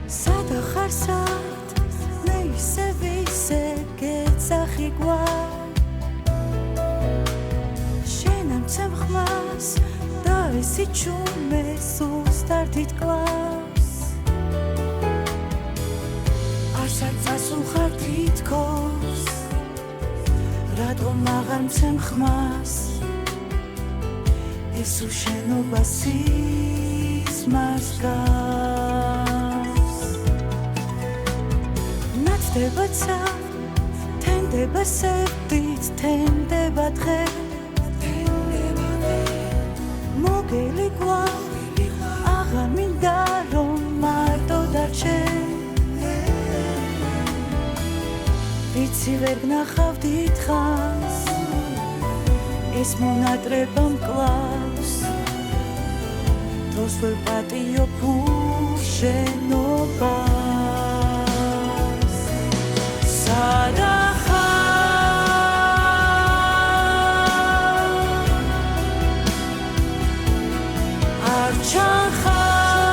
სადა ხარ სად მე ისე გეცახი გვარ შენ ამცემ ხმას და ესი ჩუმე სუსტად თითქმას არცად წასულ ხარ თითქოს რატომ აღარ მცემ ხმას ეს უშენობა სიზმარს გავს ნაცდებაცა თენდება სევდით თენდება დღე მოგელი გვარი აღარ მინდა რომ მარტო დარჩე ვიცი ვერ გნახავ დიდხანს ეს მონატრება მკლავს დროს ვერ პატიობ უშენობას სადა ხარ არ ჩანხარ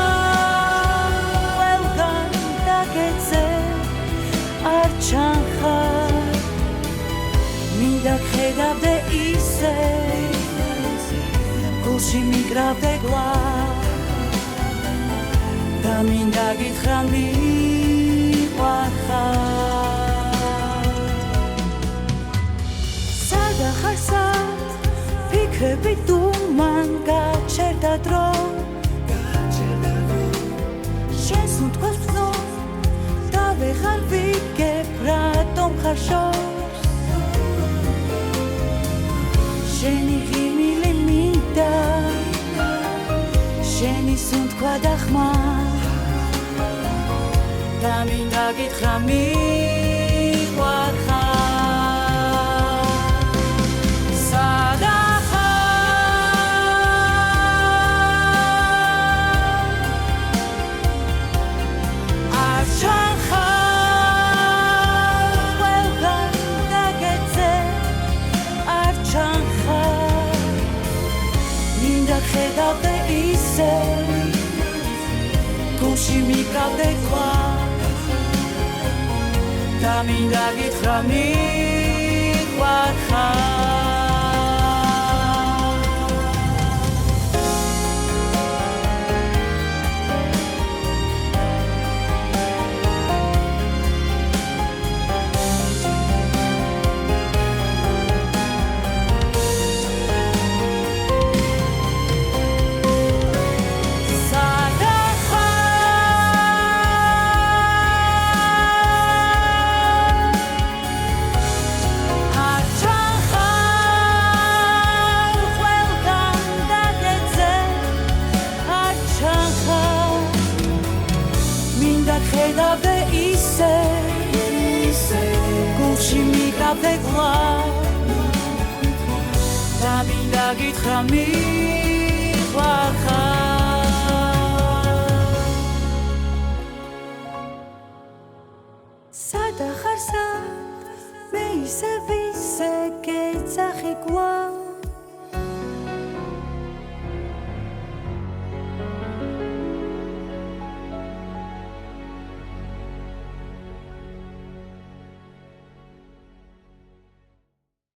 ყველგან დაგეძე არ ჩანხარ მინდა გხედავდე ისე გულში მიკრავდე გლა და მინდა გითხრა მიყვარხარ სადა ხარ სად ფიქრები დუმან გაჩერდა დრო შენს უთქვას ვცნო და ვეღარ ვიგებ რატომ ხარ შორს შენი ღიმილი მინდა შენი სუნთქვა და ხმა და მინდა გითხრა მიყვარხარ სადა ხარ არ ჩანხარ ყველგან დაგეძე არ ჩანხარ მინდა გხედავდე ისე გულში მიკრავდე გლა და მინდა გითხრა მიყვარხარ ხედავდე ისე გულში მიკრავდე გლა და მინდა გითხრა მიყვარხარ სადა ხარ სად მე ისე გეცახი გვა